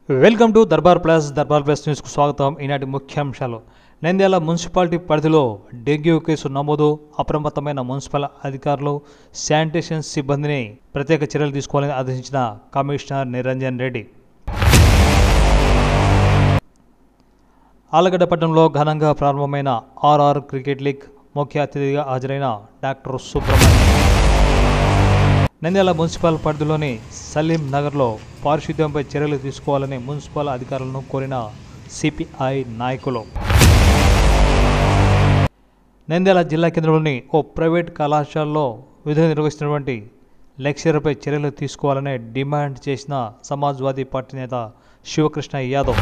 Welcome to Darbar plus న్యూస్కు స్వాగతం. ఈనాటి ముఖ్యాంశాలు. నంద్యాల మున్సిపాలిటీ పరిధిలో డెంగ్యూ కేసు నమోదు. అప్రమత్తమైన మున్సిపల్ అధికారులు శానిటేషన్ సిబ్బందిని ప్రత్యేక చర్యలు తీసుకోవాలని ఆదేశించిన కమిషనర్ నిరంజన్ రెడ్డి. ఆలగడ్డ పట్టణంలో ఘనంగా ప్రారంభమైన ఆర్ఆర్ క్రికెట్ లీగ్ ముఖ్య అతిథిగా హాజరైన డాక్టర్ సుబ్రహ్మణ్యం. నంద్యాల మున్సిపల్ పరిధిలోని సలీం నగర్లో పారిశుద్ధ్యంపై చర్యలు తీసుకోవాలని మున్సిపల్ అధికారులను కోరిన సిపిఐ నాయకులు. నంద్యాల జిల్లా కేంద్రంలోని ఓ ప్రైవేట్ కళాశాలలో విధులు నిర్వహిస్తున్నటువంటి లెక్చరర్పై చర్యలు తీసుకోవాలని డిమాండ్ చేసిన సమాజ్వాదీ పార్టీ నేత శివకృష్ణ యాదవ్.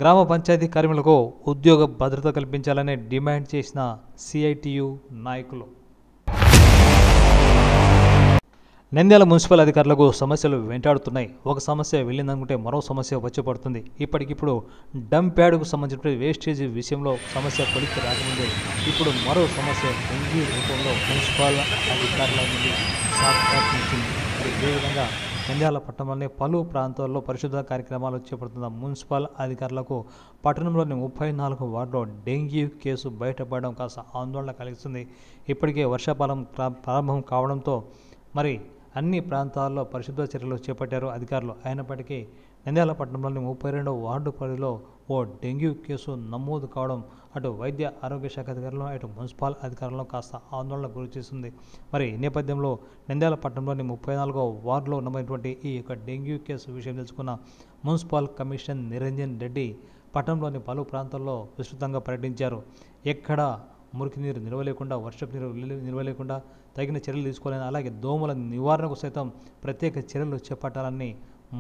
గ్రామ పంచాయతీ కార్మికులకు ఉద్యోగ భద్రత కల్పించాలని డిమాండ్ చేసిన సిఐటియు నాయకులు. నంద్యాల మున్సిపల్ అధికారులకు సమస్యలు వెంటాడుతున్నాయి. ఒక సమస్య వెళ్ళిందనుకుంటే మరో సమస్య వచ్చి పడుతుంది. ఇప్పటికిప్పుడు డంప్ యార్డుకు సంబంధించిన వేస్టేజ్ విషయంలో సమస్య కొలిక్కి రాకముందే ఇప్పుడు మరో సమస్య డెంగ్యూ రూపంలో మున్సిపల్ అధికారుల నుండి సాక్షాత్కరించింది. ఇదేవిధంగా నంద్యాల పట్టణంలోని పలు ప్రాంతాల్లో పరిశుభ్ర కార్యక్రమాలు చేపడుతున్న మున్సిపల్ అధికారులకు పట్టణంలోని 34 వార్డులో డెంగ్యూ కేసు బయటపడడం కాస్త ఆందోళన కలిగిస్తుంది. ఇప్పటికే వర్షాకాలం ప్రారంభం కావడంతో మరి అన్ని ప్రాంతాల్లో పరిశుభ్ర చర్యలు చేపట్టారు అధికారులు. అయినప్పటికీ నంద్యాల పట్టణంలోని 32వ వార్డు పరిధిలో ఓ డెంగ్యూ కేసు నమోదు కావడం అటు వైద్య ఆరోగ్య శాఖ అధికారులను అటు మున్సిపల్ అధికారులను కాస్త ఆందోళనకు గురి చేస్తుంది. మరి ఈ నేపథ్యంలో నంద్యాల పట్టణంలోని 34వ వార్డులో నమోదైనటువంటి ఈ యొక్క డెంగ్యూ కేసు విషయం తెలుసుకున్న మున్సిపల్ కమిషనర్ నిరంజన్ రెడ్డి పట్టణంలోని పలు ప్రాంతాల్లో విస్తృతంగా పర్యటించారు. ఎక్కడ మురికి నీరు నిల్వలేకుండా, వర్షపు నీరు నిల్వలేకుండా తగిన చర్యలు తీసుకోవాలని, అలాగే దోమల నివారణకు సైతం ప్రత్యేక చర్యలు చేపట్టాలని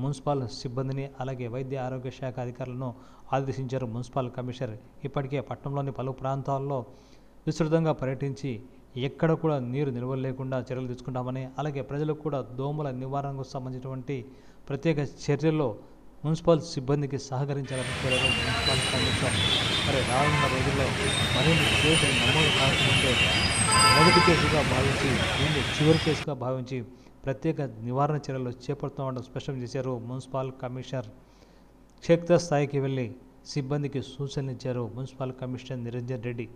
మున్సిపల్ సిబ్బందిని అలాగే వైద్య ఆరోగ్య శాఖ అధికారులను ఆదేశించారు మున్సిపల్ కమిషనర్. ఇప్పటికే పట్టణంలోని పలు ప్రాంతాల్లో విస్తృతంగా పర్యటించి ఎక్కడ కూడా నీరు నిల్వలేకుండా చర్యలు తీసుకుంటామని, అలాగే ప్రజలకు కూడా దోమల నివారణకు సంబంధించినటువంటి ప్రత్యేక చర్యల్లో మున్సిపల్ సిబ్బందికి సహకరించాలని కోరారు మున్సిపల్ కమిషనర్. మరి రానున్న రోజుల్లో మరిన్ని కేసులు నమోదు కాకముందే మొదటి కేసుగా భావించి దీన్ని చివరి కేసుగా భావించి ప్రత్యేక నివారణ చర్యలు చేపడుతున్నామని స్పష్టం చేశారు మున్సిపల్ కమిషనర్. క్షేత్రస్థాయికి వెళ్ళి సిబ్బందికి సూచనలు ఇచ్చారు మున్సిపల్ కమిషనర్ నిరంజన్ రెడ్డి.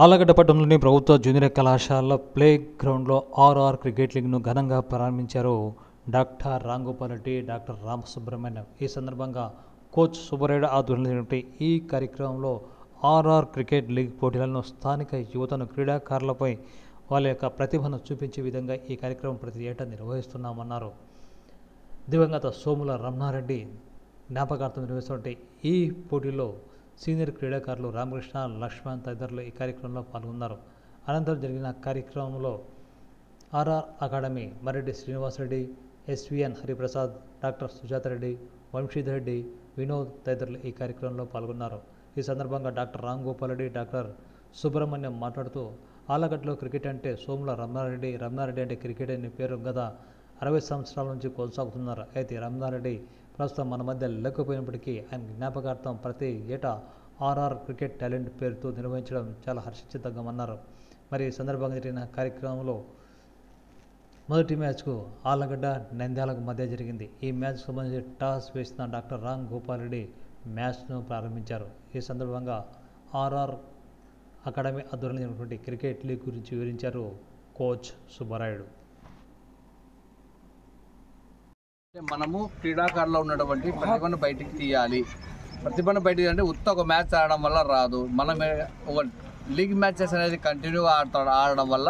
ఆలగడ్డ పట్టణంలోని ప్రభుత్వ జూనియర్ కళాశాల ప్లే గ్రౌండ్లో ఆర్ఆర్ క్రికెట్ లీగ్ను ఘనంగా ప్రారంభించారు డాక్టర్ రాంగోపాల్ రెడ్డి, డాక్టర్ రామసుబ్రహ్మణ్యం. ఈ సందర్భంగా కోచ్ సుబ్బరాయుడు ఆధ్వర్యంలో ఈ కార్యక్రమంలో ఆర్ఆర్ క్రికెట్ లీగ్ పోటీలను స్థానిక యువతను క్రీడాకారులపై వాళ్ళ యొక్క ప్రతిభను చూపించే విధంగా ఈ కార్యక్రమం ప్రతి ఏటా నిర్వహిస్తున్నామన్నారు. దివంగత సోముల రమణారెడ్డి జ్ఞాపకార్థం నిర్వహిస్తున్న ఈ పోటీలో సీనియర్ క్రీడాకారులు రామకృష్ణ, లక్ష్మణ్ తదితరులు ఈ కార్యక్రమంలో పాల్గొన్నారు. అనంతరం జరిగిన కార్యక్రమంలో RR academy Mareddy Srinivasa Reddy, SVN Hariprasad, doctor Sujatha Reddy, Vamsidhar Reddy, Vinod తదితరులు ఈ కార్యక్రమంలో పాల్గొన్నారు. ఈ సందర్భంగా డాక్టర్ రాంగోపాల్ రెడ్డి, డాక్టర్ సుబ్రహ్మణ్యం మాట్లాడుతూ ఆలగడ్డలో క్రికెట్ అంటే సోముల రమణారెడ్డి అంటే క్రికెట్ అనే పేరు గత 60 సంవత్సరాల నుంచి కొనసాగుతున్నారు. అయితే రమణారెడ్డి ప్రస్తుతం మన మధ్య లేకపోయినప్పటికీ ఆయన జ్ఞాపకార్థం ప్రతి ఏటా ఆర్ఆర్ క్రికెట్ టాలెంట్ పేరుతో నిర్వహించడం చాలా హర్షించదగ్గమన్నారు. మరి ఈ సందర్భంగా జరిగిన కార్యక్రమంలో మొదటి మ్యాచ్కు ఆలగడ్డ నంద్యాలకు మధ్య జరిగింది. ఈ మ్యాచ్కు సంబంధించి టాస్ వేసిన డాక్టర్ రామ్ గోపాల్ రెడ్డి మ్యాచ్ను ప్రారంభించారు. ఈ సందర్భంగా ఆర్ఆర్ అకాడమీ ఆధ్వర్యంలో జరిగినటువంటి క్రికెట్ లీగ్ గురించి వివరించారు కోచ్ సుబ్బరాయుడు. మనము క్రీడాకారులో ఉన్నటువంటి ప్రతిభను బయటికి తీయాలి. ప్రతిభను బయటికి అంటే ఒక మ్యాచ్ ఆడడం వల్ల రాదు. మనం ఒక లీగ్ మ్యాచెస్ అనేది కంటిన్యూగా ఆడడం వల్ల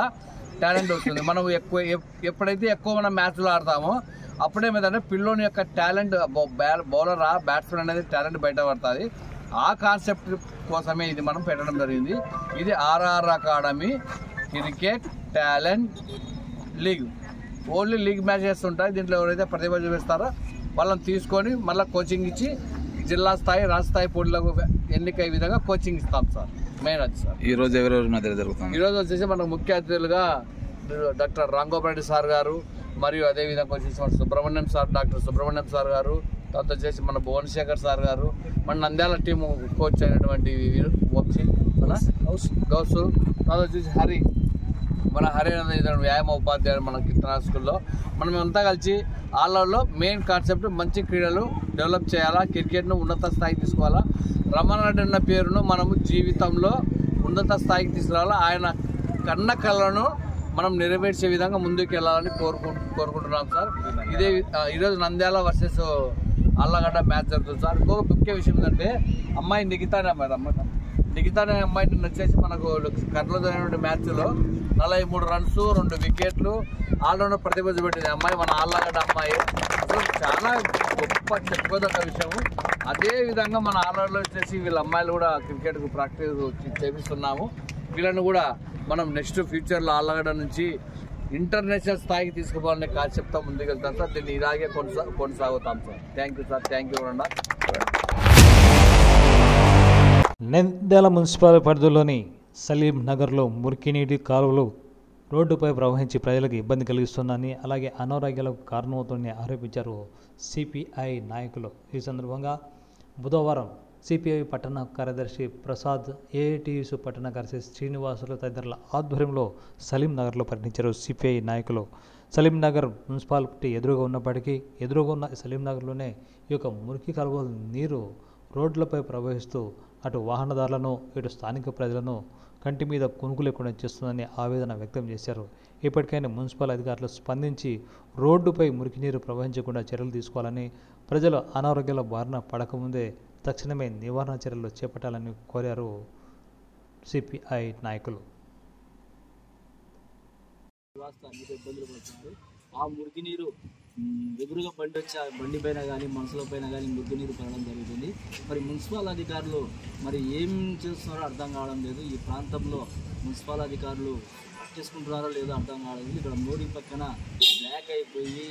టాలెంట్ వస్తుంది. మనం ఎప్పుడైతే ఎక్కువ మనం మ్యాచ్లు ఆడతామో అప్పుడేమిటంటే పిల్లోని యొక్క టాలెంట్, బౌలర్ బ్యాట్స్మెన్ అనేది టాలెంట్ బయటపడుతుంది. ఆ కాన్సెప్ట్ కోసమే ఇది మనం పెట్టడం జరిగింది. ఇది RR academy cricket talent league. Only league matches ఉంటాయి. దీంట్లో ఎవరైతే ప్రతిభ చూపిస్తారో వాళ్ళని తీసుకొని మళ్ళీ కోచింగ్ ఇచ్చి జిల్లా స్థాయి, రాష్ట్ర స్థాయి పోటీలకు ఎన్నికయ్యే విధంగా కోచింగ్ ఇస్తాం సార్. మెయిన్ అది సార్. ఈరోజు ఎవరెవరి మధ్య జరుగుతుంది? ఈరోజు వచ్చేసి మనకు ముఖ్య అతిథులుగా డాక్టర్ రాంగోపాల్ రెడ్డి సార్ గారు, మరియు అదేవిధంగా వచ్చేసి Subrahmanyam sir, doctor Subrahmanyam sir గారు, తర్వాత వచ్చేసి మన భువనశేఖర్ సార్ గారు, మన నంద్యాల టీము కోచ్ అయినటువంటి వంశీ, మన గౌసు, తర్వాత వచ్చేసి హరి, మన హరి అనేది వ్యాయామ ఉపాధ్యాయుడు మన కీర్తన స్కూల్లో. మనం అంతా కలిసి ఆళ్ళలో మెయిన్ కాన్సెప్ట్ మంచి క్రీడలు డెవలప్ చేయాలా, క్రికెట్ను ఉన్నత స్థాయికి తీసుకోవాలా. రమణారెడ్డి అన్న పేరును మనము జీవితంలో ఉన్నత స్థాయికి తీసుకురావాలా. ఆయన కన్న కళలను మనం నెరవేర్చే విధంగా ముందుకు వెళ్ళాలని కోరుకుంటున్నాం సార్. ఇదే ఈరోజు నంద్యాల వర్సెస్ ఆళ్ళగడ్డ మ్యాచ్ జరుగుతుంది సార్. ఇంకొక ముఖ్య విషయం ఏంటంటే అమ్మాయి నిఖితానే అమ్మాయిని వచ్చేసి మనకు కర్నూలు జరిగిన మ్యాచ్లో 43 రన్స్ 2 వికెట్లు ఆల్రౌండర్ ప్రతిభ చూపెట్టింది అమ్మాయి, మన ఆళ్ళగడ్డ అమ్మాయి. అసలు చాలా గొప్ప చెప్పుకోదగ్గ విషయము. అదేవిధంగా మన ఆళ్ళగడ్డలో వచ్చేసి వీళ్ళ అమ్మాయిలు కూడా క్రికెట్కు ప్రాక్టీస్ చేపిస్తున్నాము. వీళ్ళని కూడా మనం నెక్స్ట్ ఫ్యూచర్లో ఆళ్ళగడ్డ నుంచి ఇంటర్నేషనల్ స్థాయికి తీసుకుపోవాలనే కాన్సెప్ట్తో ముందుకు వెళ్తాం సార్. దీన్ని ఇలాగే కొనసాగుతాం sir. Thank you sir. Thank you అన్న. నంద్యాల మున్సిపల్ పరిధిలోని సలీం నగర్లో మురికినీటి కాలువలు రోడ్డుపై ప్రవహించి ప్రజలకు ఇబ్బంది కలిగిస్తుందని, అలాగే అనారోగ్యాలకు కారణమవుతుందని ఆరోపించారు సిపిఐ నాయకులు. ఈ సందర్భంగా బుధవారం సిపిఐ పట్టణ కార్యదర్శి ప్రసాద్, ఏఐటియుసి పట్టణ కార్యదర్శి శ్రీనివాసులు తదితరుల ఆధ్వర్యంలో సలీం నగర్లో పర్యటించారు సిపిఐ నాయకులు. సలీం నగర్ మున్సిపాలిటీ ఎదురుగా ఉన్నప్పటికీ ఎదురుగా ఉన్న సలీం నగర్లోనే ఈ యొక్క మురికి కాలువ నీరు రోడ్లపై ప్రవహిస్తూ అటు వాహనదారులను ఇటు స్థానిక ప్రజలను కంటి మీద కునుకు లేకుండా చేస్తుందని ఆవేదన వ్యక్తం చేశారు. ఇప్పటికైనా మున్సిపల్ అధికారులు స్పందించి రోడ్డుపై మురికి నీరు ప్రవహించకుండా చర్యలు తీసుకోవాలని, ప్రజలు అనారోగ్యాల బారిన పడకముందే తక్షణమే నివారణ చర్యలు చేపట్టాలని కోరారు సిపిఐ నాయకులు. ఆ మురికి నీరు ఎదురుగా బండి పైన కానీ మనసుల పైన కానీ మురికి నీరు పడడం జరుగుతుంది. మరి మున్సిపల్ అధికారులు మరి ఏం చేస్తున్నారో అర్థం కావడం లేదు. ఈ ప్రాంతంలో మున్సిపల్ అధికారులు చేసుకుంటున్నారో లేదో అర్థం కావడం లేదు. ఇక్కడ మోడీ పక్కన బ్లాక్ అయిపోయి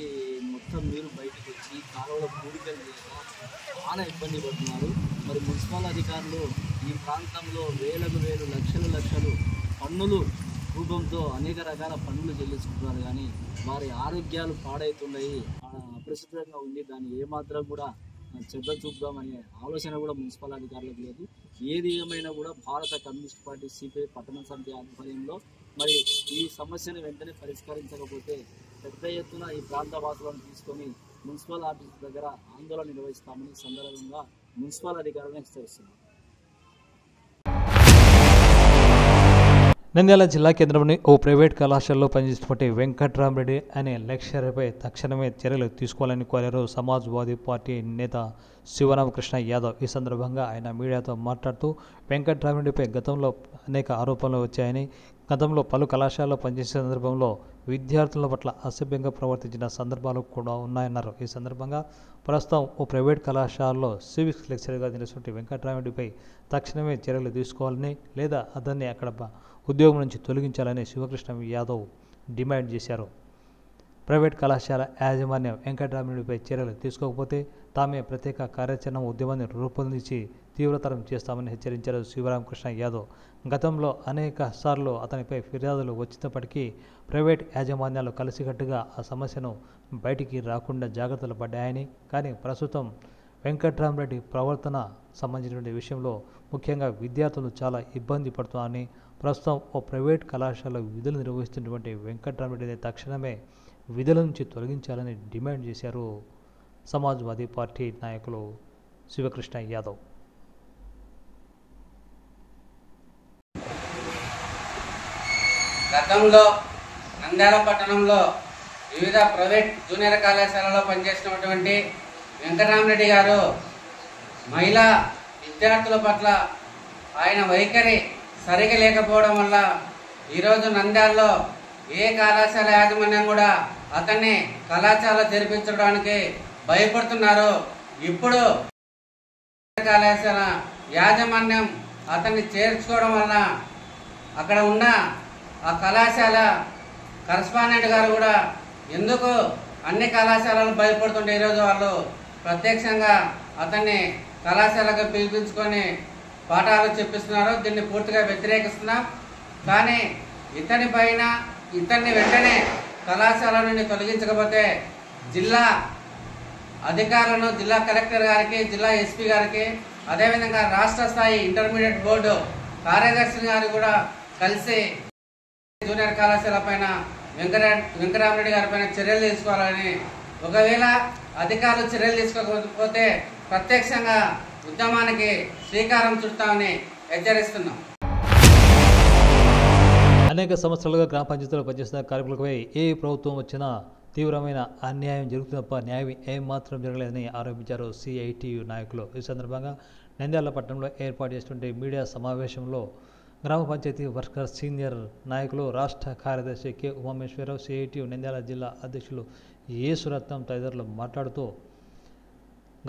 మొత్తం నీరు బయటకు వచ్చి కాలువలో పూడికలు చేసి చాలా ఇబ్బంది పడుతున్నారు. మరి మున్సిపల్ అధికారులు ఈ ప్రాంతంలో వేలకు వేలు లక్షలు పన్నులు రూపంతో అనేక రకాల పన్నులు చెల్లించుకుంటున్నారు. కానీ వారి ఆరోగ్యాలు పాడవుతున్నాయి, అప్రసిద్ధంగా ఉంది. దాన్ని ఏమాత్రం కూడా చెడ్డ చూద్దామనే ఆలోచన కూడా మున్సిపల్ అధికారులకు లేదు. ఏది ఏమైనా కూడా భారత కమ్యూనిస్ట్ పార్టీ సిపిఐ పట్టణ సమితి ఆధ్వర్యంలో మరి ఈ సమస్యను వెంటనే పరిష్కరించకపోతే పెద్ద ఎత్తున ఈ ప్రాంత వాసులను తీసుకొని మున్సిపల్ ఆఫీస్ దగ్గర ఆందోళన నిర్వహిస్తామని సందర్భంగా మున్సిపల్ అధికారులను హెచ్చరిస్తున్నారు. నంద్యాల జిల్లా కేంద్రంలోని ఓ ప్రైవేట్ కళాశాలలో పనిచేస్తున్నటువంటి వెంకట్రామరెడ్డి అనే లెక్చరర్పై తక్షణమే చర్యలు తీసుకోవాలని కోరారు సమాజ్వాదీ పార్టీ నేత శివరామకృష్ణ యాదవ్. ఈ సందర్భంగా ఆయన మీడియాతో మాట్లాడుతూ వెంకట్రామరెడ్డిపై గతంలో అనేక ఆరోపణలు వచ్చాయని, గతంలో పలు కళాశాలలో పనిచేసే సందర్భంలో విద్యార్థుల పట్ల అసభ్యంగా ప్రవర్తించిన సందర్భాలు కూడా ఉన్నాయన్నారు. ఈ సందర్భంగా ప్రస్తుతం ఓ ప్రైవేట్ కళాశాలలో సివిక్స్ లెక్చరర్గా నిలిచినటువంటి వెంకట్రామరెడ్డిపై తక్షణమే చర్యలు తీసుకోవాలని, లేదా అతన్ని అక్కడ ఉద్యోగం నుంచి తొలగించాలని శివకృష్ణ యాదవ్ డిమాండ్ చేశారు. ప్రైవేట్ కళాశాల యాజమాన్యం వెంకట్రామరెడ్డిపై చర్యలు తీసుకోకపోతే తామే ప్రత్యేక కార్యాచరణ ఉద్యమాన్ని రూపొందించి తీవ్రతరం చేస్తామని హెచ్చరించారు శివరామకృష్ణ యాదవ్. గతంలో అనేక సార్లు అతనిపై ఫిర్యాదులు వచ్చినప్పటికీ ప్రైవేట్ యాజమాన్యాలు కలిసికట్టుగా ఆ సమస్యను బయటికి రాకుండా జాగ్రత్తలు పడ్డాయని, కానీ ప్రస్తుతం వెంకట్రామరెడ్డి ప్రవర్తన సంబంధించిన విషయంలో ముఖ్యంగా విద్యార్థులు చాలా ఇబ్బంది పడుతున్నారని, ప్రస్తుతం ఓ ప్రైవేట్ కళాశాల విధులు నిర్వహిస్తున్నటువంటి వెంకట్రామరెడ్డిని తక్షణమే విధుల నుంచి తొలగించాలని డిమాండ్ చేశారు సమాజ్వాదీ పార్టీ నాయకులు శివకృష్ణ యాదవ్. గతంలో నంద్యాల పట్టణంలో వివిధ ప్రైవేట్ జూనియర్ కళాశాలలో పనిచేసినటువంటి వెంకటరామరెడ్డి గారు మహిళా విద్యార్థుల పట్ల ఆయన వైఖరి సరిగా లేకపోవడం వల్ల ఈరోజు నంద్యాలలో ఏ కళాశాల యాజమాన్యం కూడా అతన్ని కళాశాల తెరిపించడానికి భయపడుతున్నారు. ఇప్పుడు కళాశాల యాజమాన్యం అతన్ని చేర్చుకోవడం వలన అక్కడ ఉన్న ఆ కళాశాల కరస్పాండెంట్ గారు కూడా ఎందుకు అన్ని కళాశాలలు భయపడుతుంటే ఈరోజు వాళ్ళు ప్రత్యక్షంగా అతన్ని కళాశాలకు పిలిపించుకొని పాఠాలు చెప్పిస్తున్నారు. దీన్ని పూర్తిగా వ్యతిరేకిస్తున్నాం. కానీ ఇతన్ని వెంటనే కళాశాల నుండి తొలగించకపోతే జిల్లా అధికారులను జిల్లా కలెక్టర్ గారికి, జిల్లా ఎస్పీ గారికి, అదేవిధంగా రాష్ట్ర స్థాయి ఇంటర్మీడియట్ బోర్డు కార్యదర్శి గారు కూడా కలిసి జూనియర్ కళాశాల పైన వెంకటరామరెడ్డి గారి పైన చర్యలు తీసుకోవాలని, ఒకవేళ అధికారులు చర్యలు తీసుకోకపోతే ప్రత్యక్షంగా ఉద్యమానికి శ్రీకారం చుడతామని హెచ్చరిస్తున్నాం. అనేక సంవత్సరాలుగా గ్రామ పంచాయతీలో పనిచేస్తున్న కార్మికులపై ఏ ప్రభుత్వం వచ్చినా తీవ్రమైన అన్యాయం జరుగుతుంది తప్ప న్యాయం ఏమాత్రం జరగలేదని ఆరోపించారు సిఐటియు నాయకులు. ఈ సందర్భంగా నంద్యాల పట్టణంలో ఏర్పాటు చేసినటువంటి మీడియా సమావేశంలో గ్రామ పంచాయతీ వర్కర్ సీనియర్ నాయకులు, రాష్ట్ర కార్యదర్శి కె ఉమామేశ్వరరావు, సిఐటియు నంద్యాల జిల్లా అధ్యక్షులు యేసురత్నం తదితరులు మాట్లాడుతూ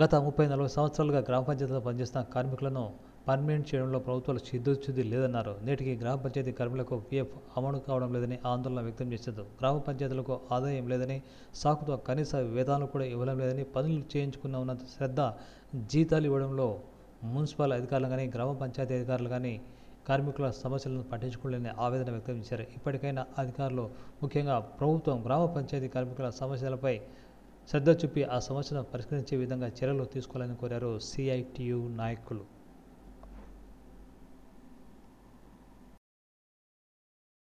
గత 30-40 సంవత్సరాలుగా గ్రామ పంచాయతీలో పనిచేస్తున్న కార్మికులను పర్మనెంట్ చేయడంలో ప్రభుత్వాలు చిద్దుచ్చుద్ది లేదన్నారు. నేటికి గ్రామ పంచాయతీ కార్మికులకు పిఎఫ్ అమలు కావడం లేదని ఆందోళన వ్యక్తం చేశారు. గ్రామ పంచాయతీలకు ఆదాయం లేదని, సాకుతో కనీస వేతనాలు కూడా ఇవ్వడం లేదని, పనులు చేయించుకున్న ఉన్నంత శ్రద్ధ జీతాలు ఇవ్వడంలో మున్సిపల్ అధికారులు కానీ, గ్రామ పంచాయతీ అధికారులు కానీ కార్మికుల సమస్యలను పట్టించుకోలేని ఆవేదన వ్యక్తం చేశారు. ఇప్పటికైనా అధికారులు, ముఖ్యంగా ప్రభుత్వం గ్రామ పంచాయతీ కార్మికుల సమస్యలపై శ్రద్ధ చూపి ఆ సమస్యను పరిష్కరించే విధంగా చర్యలు తీసుకోవాలని కోరారు సిఐటియు నాయకులు.